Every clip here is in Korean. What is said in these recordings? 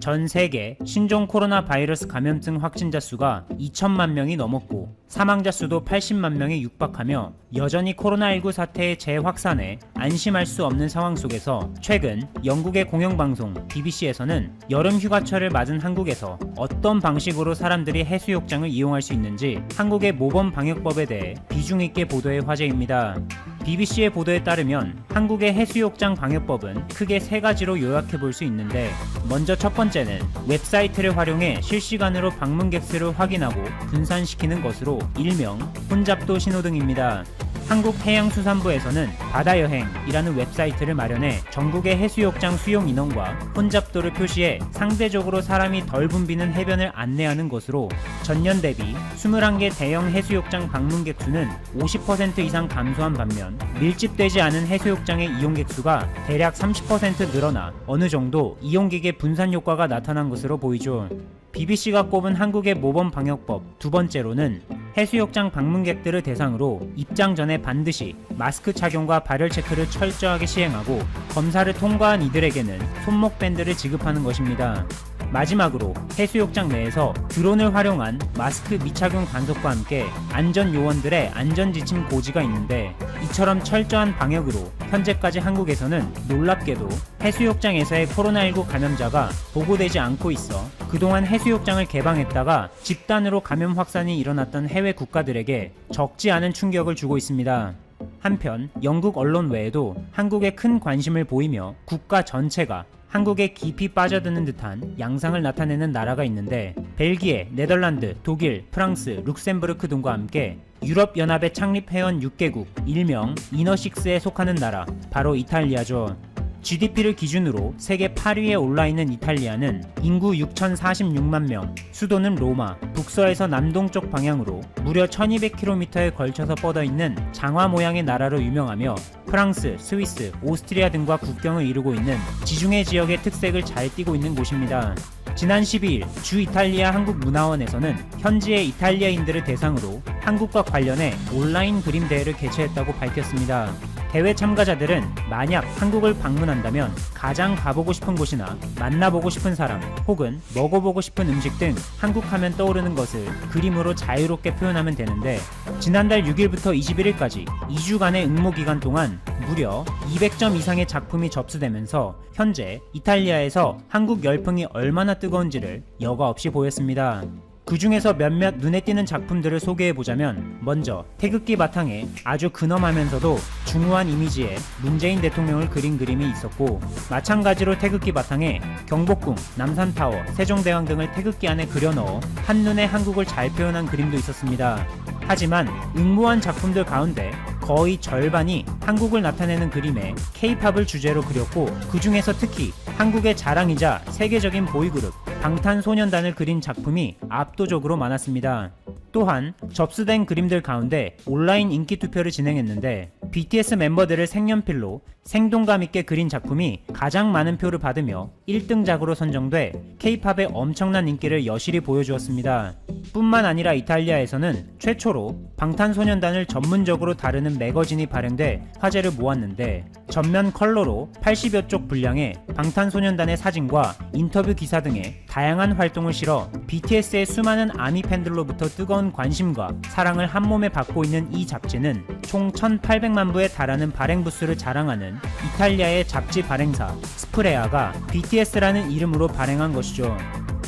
전 세계 신종 코로나 바이러스 감염증 확진자 수가 2천만 명이 넘었고 사망자 수도 80만 명에 육박하며 여전히 코로나19 사태의 재확산에 안심할 수 없는 상황 속에서 최근 영국의 공영방송 BBC에서는 여름 휴가철을 맞은 한국에서 어떤 방식으로 사람들이 해수욕장을 이용할 수 있는지 한국의 모범 방역법에 대해 비중 있게 보도해 화제입니다. BBC의 보도에 따르면 한국의 해수욕장 방역법은 크게 세 가지로 요약해 볼 수 있는데, 먼저 첫 번째는 웹사이트를 활용해 실시간으로 방문객 수를 확인하고 분산시키는 것으로 일명 혼잡도 신호등입니다. 한국해양수산부에서는 바다여행이라는 웹사이트를 마련해 전국의 해수욕장 수용 인원과 혼잡도를 표시해 상대적으로 사람이 덜 붐비는 해변을 안내하는 것으로 전년 대비 21개 대형 해수욕장 방문객 수는 50% 이상 감소한 반면 밀집되지 않은 해수욕장의 이용객 수가 대략 30% 늘어나 어느 정도 이용객의 분산 효과가 나타난 것으로 보이죠. BBC가 꼽은 한국의 모범 방역법 두 번째로는 해수욕장 방문객들을 대상으로 입장 전에 반드시 마스크 착용과 발열 체크를 철저하게 시행하고 검사를 통과한 이들에게는 손목 밴드를 지급하는 것입니다. 마지막으로 해수욕장 내에서 드론을 활용한 마스크 미착용 단속과 함께 안전 요원들의 안전 지침 고지가 있는데, 이처럼 철저한 방역으로 현재까지 한국에서는 놀랍게도 해수욕장에서의 코로나19 감염자가 보고되지 않고 있어 그동안 해수욕장을 개방했다가 집단으로 감염 확산이 일어났던 해외 국가들에게 적지 않은 충격을 주고 있습니다. 한편 영국 언론 외에도 한국에 큰 관심을 보이며 국가 전체가 한국에 깊이 빠져드는 듯한 양상을 나타내는 나라가 있는데, 벨기에, 네덜란드, 독일, 프랑스, 룩셈부르크 등과 함께 유럽연합의 창립 회원 6개국, 일명 이너6에 속하는 나라, 바로 이탈리아죠. GDP를 기준으로 세계 8위에 올라있는 이탈리아는 인구 6,046만 명, 수도는 로마, 북서에서 남동쪽 방향으로 무려 1200km에 걸쳐서 뻗어있는 장화 모양의 나라로 유명하며 프랑스, 스위스, 오스트리아 등과 국경을 이루고 있는 지중해 지역의 특색을 잘 띠고 있는 곳입니다. 지난 12일 주 이탈리아 한국문화원에서는 현지의 이탈리아인들을 대상으로 한국과 관련해 온라인 그림 대회를 개최했다고 밝혔습니다. 대회 참가자들은 만약 한국을 방문한다면 가장 가보고 싶은 곳이나 만나보고 싶은 사람 혹은 먹어보고 싶은 음식 등 한국 하면 떠오르는 것을 그림으로 자유롭게 표현하면 되는데, 지난달 6일부터 21일까지 2주간의 응모 기간 동안 무려 200점 이상의 작품이 접수되면서 현재 이탈리아에서 한국 열풍이 얼마나 뜨거운지를 여과 없이 보였습니다. 그 중에서 몇몇 눈에 띄는 작품들을 소개해보자면, 먼저 태극기 바탕에 아주 근엄하면서도 중후한 이미지의 문재인 대통령을 그린 그림이 있었고, 마찬가지로 태극기 바탕에 경복궁, 남산타워, 세종대왕 등을 태극기 안에 그려넣어 한눈에 한국을 잘 표현한 그림도 있었습니다. 하지만 응모한 작품들 가운데 거의 절반이 한국을 나타내는 그림에 K-팝을 주제로 그렸고, 그 중에서 특히 한국의 자랑이자 세계적인 보이그룹 방탄소년단을 그린 작품이 압도적으로 많았습니다. 또한 접수된 그림들 가운데 온라인 인기 투표를 진행했는데, BTS 멤버들을 색연필로 생동감 있게 그린 작품이 가장 많은 표를 받으며 1등작으로 선정돼 K-팝의 엄청난 인기를 여실히 보여주었습니다. 뿐만 아니라 이탈리아에서는 최초로 방탄소년단을 전문적으로 다루는 매거진이 발행돼 화제를 모았는데, 전면 컬러로 80여 쪽 분량의 방탄소년단의 사진과 인터뷰 기사 등의 다양한 활동을 실어 BTS의 수많은 아미 팬들로부터 뜨거운 관심과 사랑을 한몸에 받고 있는 이 잡지는 총 1,800만 부에 달하는 발행 부수를 자랑하는 이탈리아의 잡지 발행사 스프레아가 BTS라는 이름으로 발행한 것이죠.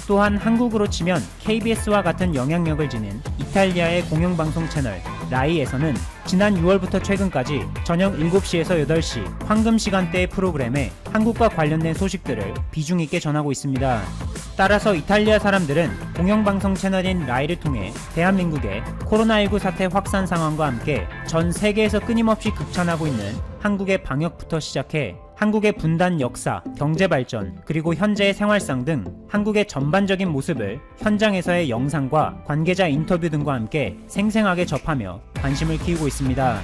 또한 한국으로 치면 KBS와 같은 영향력을 지닌 이탈리아의 공영방송 채널 라이에서는 지난 6월부터 최근까지 저녁 7시에서 8시 황금 시간대의 프로그램에 한국과 관련된 소식들을 비중 있게 전하고 있습니다. 따라서 이탈리아 사람들은 공영방송 채널인 라이를 통해 대한민국의 코로나19 사태 확산 상황과 함께 전 세계에서 끊임없이 극찬하고 있는 한국의 방역부터 시작해 한국의 분단 역사, 경제 발전, 그리고 현재의 생활상 등 한국의 전반적인 모습을 현장에서의 영상과 관계자 인터뷰 등과 함께 생생하게 접하며 관심을 키우고 있습니다.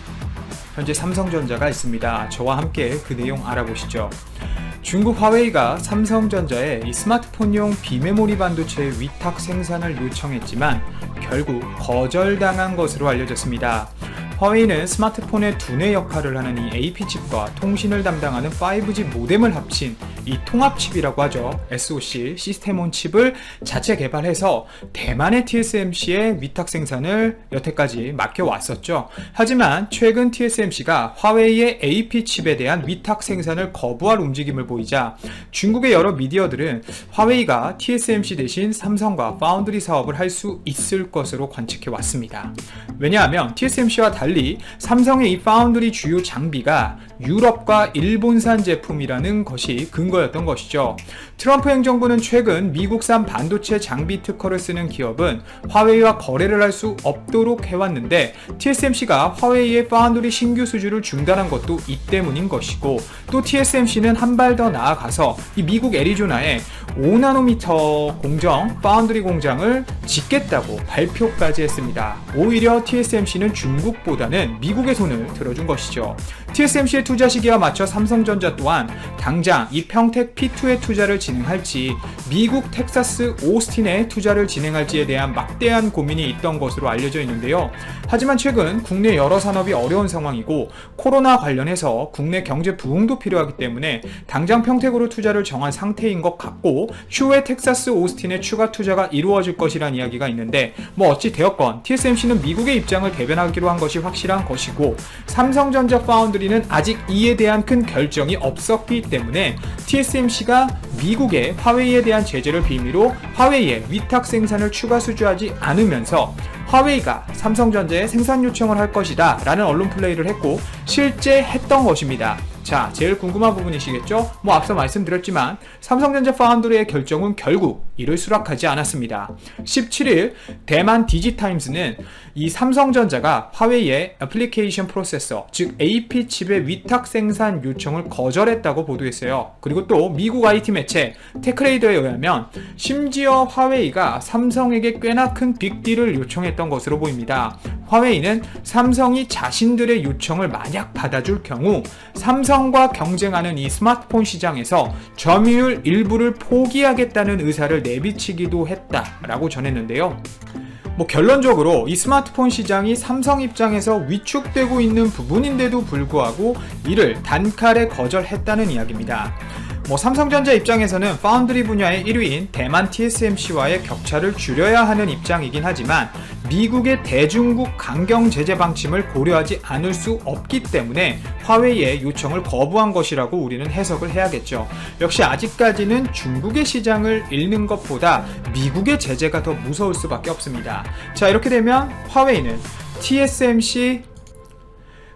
현재 삼성전자가 있습니다. 저와 함께 그 내용 알아보시죠. 중국 화웨이가 삼성전자에 이 스마트폰용 비메모리 반도체 위탁 생산을 요청했지만 결국 거절당한 것으로 알려졌습니다. 화웨이는 스마트폰의 두뇌 역할을 하는 이 AP칩과 통신을 담당하는 5G 모뎀을 합친 이 통합칩이라고 하죠. SoC, 시스템온 칩을 자체 개발해서 대만의 TSMC의 위탁 생산을 여태까지 맡겨왔었죠. 하지만 최근 TSMC가 화웨이의 AP칩에 대한 위탁 생산을 거부할 움직임을 보이자 중국의 여러 미디어들은 화웨이가 TSMC 대신 삼성과 파운드리 사업을 할 수 있을 것으로 관측해 왔습니다. 왜냐하면 TSMC와 달리 삼성의 이 파운드리 주요 장비가 유럽과 일본산 제품이라는 것이 근거였던 것이죠. 트럼프 행정부는 최근 미국산 반도체 장비 특허를 쓰는 기업은 화웨이와 거래를 할 수 없도록 해왔는데 TSMC가 화웨이의 파운드리 신규 수주를 중단한 것도 이 때문인 것이고, 또 TSMC는 한 발 더 나아가서 이 미국 애리조나에 5나노미터 공정 파운드리 공장을 짓겠다고 발표까지 했습니다. 오히려 TSMC는 중국보다는 미국의 손을 들어준 것이죠. TSMC의 투자 시기와 맞춰 삼성전자 또한 당장 이 평택 P2에 투자를 진행할지 미국 텍사스 오스틴에 투자를 진행할지에 대한 막대한 고민이 있던 것으로 알려져 있는데요. 하지만 최근 국내 여러 산업이 어려운 상황이고 코로나 관련해서 국내 경제 부흥도 필요하기 때문에 당장 평택으로 투자를 정한 상태인 것 같고, 추후에 텍사스 오스틴에 추가 투자가 이루어질 것이란 이야기가 있는데 어찌 되었건 TSMC는 미국의 입장을 대변하기로 한 것이 확실한 것이고, 삼성전자 파운드리는 아직 이에 대한 큰 결정이 없었기 때문에 TSMC가 미국의 화웨이에 대한 제재를 빌미로 화웨이의 위탁 생산을 추가 수주하지 않으면서 화웨이가 삼성전자에 생산 요청을 할 것이다 라는 언론 플레이를 했고 실제 했던 것입니다. 자, 제일 궁금한 부분이시겠죠? 앞서 말씀드렸지만 삼성전자 파운드리의 결정은 결국 이를 수락하지 않았습니다. 17일 대만 디지타임스는 이 삼성전자가 화웨이의 애플리케이션 프로세서, 즉 AP칩의 위탁 생산 요청을 거절했다고 보도했어요. 그리고 또 미국 IT 매체 테크레이더에 의하면 심지어 화웨이가 삼성에게 꽤나 큰 빅딜을 요청했던 것으로 보입니다. 화웨이는 삼성이 자신들의 요청을 만약 받아줄 경우 삼성과 경쟁하는 이 스마트폰 시장에서 점유율 일부를 포기하겠다는 의사를 내비치기도 했다라고 전했는데요. 결론적으로 이 스마트폰 시장이 삼성 입장에서 위축되고 있는 부분인데도 불구하고 이를 단칼에 거절했다는 이야기입니다. 삼성전자 입장에서는 파운드리 분야의 1위인 대만 TSMC와의 격차를 줄여야 하는 입장이긴 하지만 미국의 대중국 강경 제재 방침을 고려하지 않을 수 없기 때문에 화웨이의 요청을 거부한 것이라고 우리는 해석을 해야겠죠. 역시 아직까지는 중국의 시장을 잃는 것보다 미국의 제재가 더 무서울 수밖에 없습니다. 자, 이렇게 되면 화웨이는 TSMC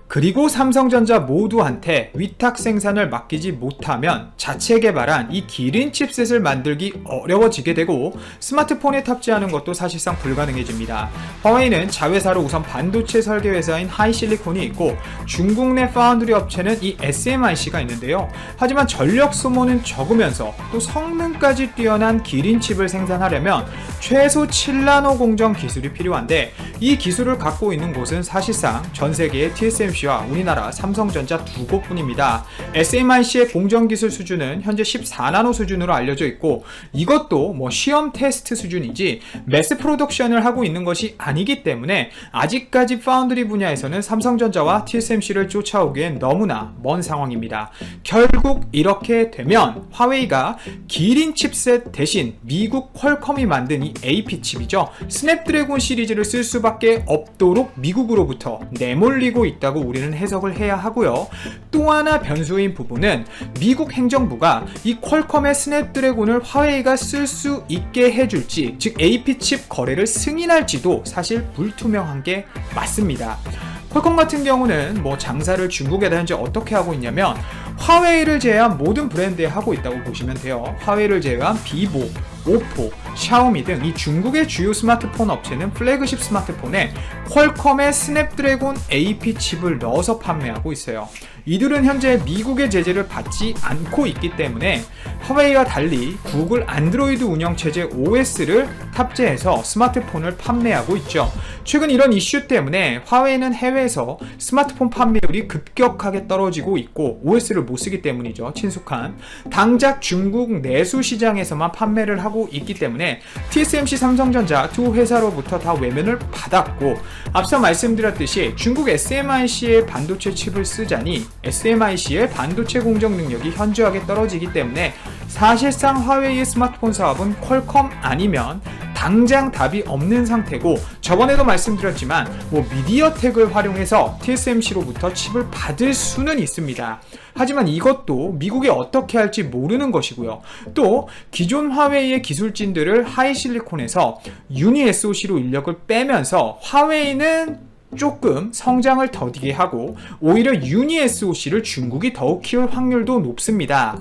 그리고 삼성전자 모두한테 위탁 생산을 맡기지 못하면 자체 개발한 이 기린 칩셋을 만들기 어려워지게 되고 스마트폰에 탑재하는 것도 사실상 불가능해집니다. 화웨이는 자회사로 우선 반도체 설계 회사인 하이실리콘이 있고 중국 내 파운드리 업체는 이 SMIC가 있는데요. 하지만 전력 소모는 적으면서 또 성능까지 뛰어난 기린 칩을 생산하려면 최소 7나노 공정 기술이 필요한데 이 기술을 갖고 있는 곳은 사실상 전 세계의 TSMC와 우리나라 삼성전자 두 곳뿐입니다. SMIC의 공정기술 수준은 현재 14나노 수준으로 알려져 있고 이것도 시험 테스트 수준이지 매스 프로덕션을 하고 있는 것이 아니기 때문에 아직까지 파운드리 분야에서는 삼성전자와 TSMC를 쫓아오기엔 너무나 먼 상황입니다. 결국 이렇게 되면 화웨이가 기린 칩셋 대신 미국 퀄컴이 만든 이 AP칩이죠. 스냅드래곤 시리즈를 쓸 수밖에 없도록 미국으로부터 내몰리고 있다고 우리는 해석을 해야 하고요. 또 하나 변수인 부분은 미국 행정부가 이 퀄컴의 스냅드래곤을 화웨이가 쓸 수 있게 해줄지, 즉 AP칩 거래를 승인할지도 사실 불투명한 게 맞습니다. 퀄컴 같은 경우는 장사를 중국에다 현재 어떻게 하고 있냐면 화웨이를 제외한 모든 브랜드에 하고 있다고 보시면 돼요. 화웨이를 제외한 비보, 오포, 샤오미 등 이 중국의 주요 스마트폰 업체는 플래그십 스마트폰에 퀄컴의 스냅드래곤 AP 칩을 넣어서 판매하고 있어요. 이들은 현재 미국의 제재를 받지 않고 있기 때문에 화웨이와 달리 구글 안드로이드 운영체제 OS를 탑재해서 스마트폰을 판매하고 있죠. 최근 이런 이슈 때문에 화웨이는 해외에서 스마트폰 판매율이 급격하게 떨어지고 있고 OS를 못 쓰기 때문이죠. 친숙한. 당장 중국 내수 시장에서만 판매를 하고 있기 때문에 TSMC, 삼성전자 두 회사로부터 다 외면을 받았고, 앞서 말씀드렸듯이 중국 SMIC의 반도체 칩을 쓰자니 SMIC의 반도체 공정 능력이 현저하게 떨어지기 때문에 사실상 화웨이의 스마트폰 사업은 퀄컴 아니면 당장 답이 없는 상태고, 저번에도 말씀드렸지만 미디어텍을 활용해서 TSMC로부터 칩을 받을 수는 있습니다. 하지만 이것도 미국이 어떻게 할지 모르는 것이고요. 또 기존 화웨이의 기술진들을 하이실리콘에서 유니 SoC로 인력을 빼면서 화웨이는 조금 성장을 더디게 하고 오히려 유니 SoC를 중국이 더욱 키울 확률도 높습니다.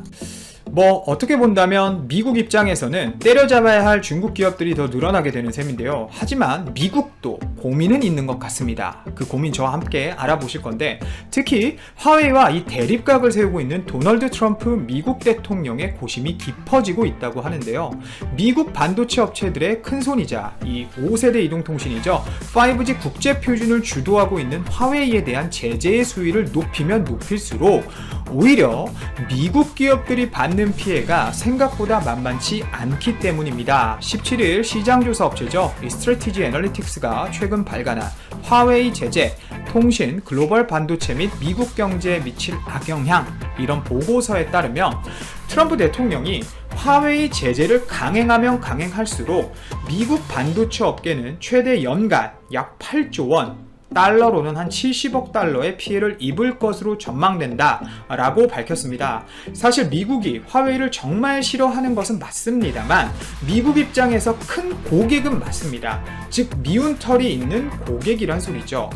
어떻게 본다면 미국 입장에서는 때려잡아야 할 중국 기업들이 더 늘어나게 되는 셈인데요. 하지만 미국도 고민은 있는 것 같습니다. 그 고민 저와 함께 알아보실 건데, 특히 화웨이와 이 대립각을 세우고 있는 도널드 트럼프 미국 대통령의 고심이 깊어지고 있다고 하는데요. 미국 반도체 업체들의 큰손이자 이 5세대 이동통신이죠. 5G 국제 표준을 주도하고 있는 화웨이에 대한 제재의 수위를 높이면 높일수록 오히려 미국 기업들이 받는 피해가 생각보다 만만치 않기 때문입니다. 17일 시장조사 업체죠. 스트래티지 애널리틱스가 최근 발간한 화웨이 제재, 통신, 글로벌 반도체 및 미국 경제에 미칠 악영향, 이런 보고서에 따르면 트럼프 대통령이 화웨이 제재를 강행하면 강행할수록 미국 반도체 업계는 최대 연간 약 8조 원, 달러로는 한 70억 달러의 피해를 입을 것으로 전망된다 라고 밝혔습니다. 사실 미국이 화웨이를 정말 싫어하는 것은 맞습니다만 미국 입장에서 큰 고객은 맞습니다. 즉 미운 털이 있는 고객이란 소리죠.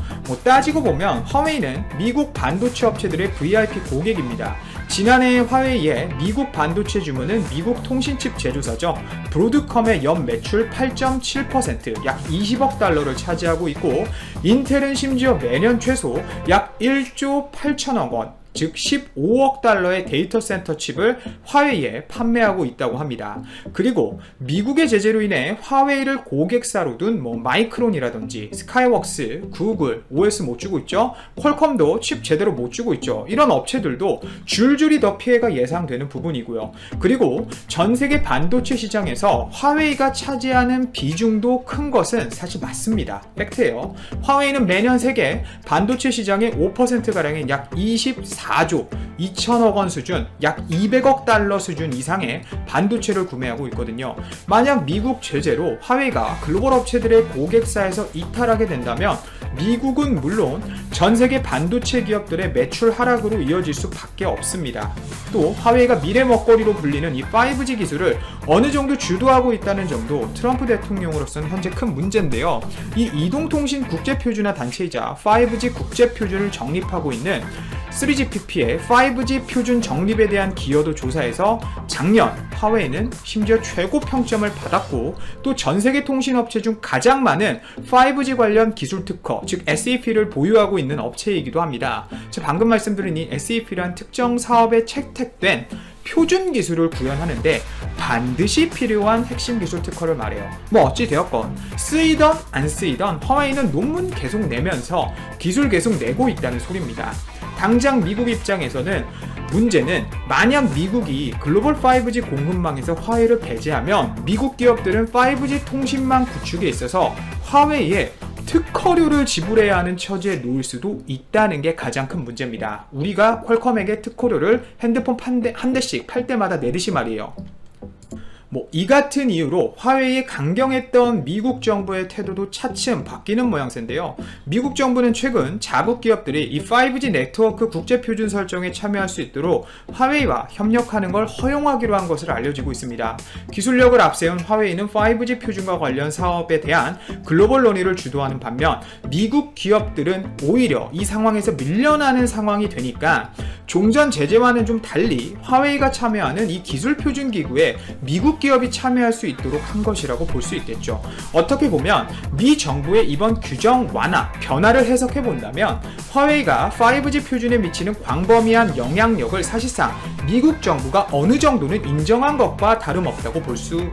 따지고 보면 화웨이는 미국 반도체 업체들의 VIP 고객입니다. 지난해 화웨이의 미국 반도체 주문은 미국 통신칩 제조사죠. 브로드컴의 연 매출 8.7%, 약 20억 달러를 차지하고 있고, 인텔은 심지어 매년 최소 약 1조 8천억 원, 즉 15억 달러의 데이터 센터 칩을 화웨이에 판매하고 있다고 합니다. 그리고 미국의 제재로 인해 화웨이를 고객사로 둔 마이크론이라든지 스카이웍스, 구글, OS 못 주고 있죠. 퀄컴도 칩 제대로 못 주고 있죠. 이런 업체들도 줄줄이 더 피해가 예상되는 부분이고요. 그리고 전 세계 반도체 시장에서 화웨이가 차지하는 비중도 큰 것은 사실 맞습니다. 팩트예요. 화웨이는 매년 세계 반도체 시장의 5%가량인 약 4조 2천억 원 수준, 약 200억 달러 수준 이상의 반도체를 구매하고 있거든요. 만약 미국 제재로 화웨이가 글로벌 업체들의 고객사에서 이탈하게 된다면 미국은 물론 전 세계 반도체 기업들의 매출 하락으로 이어질 수밖에 없습니다. 또 화웨이가 미래 먹거리로 불리는 이 5G 기술을 어느 정도 주도하고 있다는 점도 트럼프 대통령으로서는 현재 큰 문제인데요. 이 이동통신 국제표준화 단체이자 5G 국제표준을 정립하고 있는 3GPP의 5G 표준 정립에 대한 기여도 조사에서 작년 화웨이는 심지어 최고 평점을 받았고, 또 전세계 통신업체 중 가장 많은 5G 관련 기술 특허, 즉 SEP를 보유하고 있는 업체이기도 합니다. 제가 방금 말씀드린 이 SEP란 특정 사업에 채택된 표준 기술을 구현하는데 반드시 필요한 핵심 기술 특허를 말해요. 어찌 되었건 쓰이던 안 쓰이던 화웨이는 논문 계속 내면서 기술 계속 내고 있다는 소리입니다. 당장 미국 입장에서는 문제는 만약 미국이 글로벌 5G 공급망에서 화웨이를 배제하면 미국 기업들은 5G 통신망 구축에 있어서 화웨이에 특허료를 지불해야 하는 처지에 놓일 수도 있다는 게 가장 큰 문제입니다. 우리가 퀄컴에게 특허료를 핸드폰 한 대씩 팔 때마다 내듯이 말이에요. 이 같은 이유로 화웨이에 강경했던 미국 정부의 태도도 차츰 바뀌는 모양새인데요. 미국 정부는 최근 자국 기업들이 이 5G 네트워크 국제 표준 설정에 참여할 수 있도록 화웨이와 협력하는 걸 허용하기로 한 것으로 알려지고 있습니다. 기술력을 앞세운 화웨이는 5G 표준과 관련 사업에 대한 글로벌 논의를 주도하는 반면 미국 기업들은 오히려 이 상황에서 밀려나는 상황이 되니까 종전 제재와는 좀 달리 화웨이가 참여하는 이 기술 표준 기구에 미국 기업이 참여할 수 있도록 한 것이라고 볼 수 있겠죠. 어떻게 보면 미 정부의 이번 규정 완화, 변화를 해석해 본다면 화웨이가 5G 표준에 미치는 광범위한 영향력을 사실상 미국 정부가 어느 정도는 인정한 것과 다름없다고 볼 수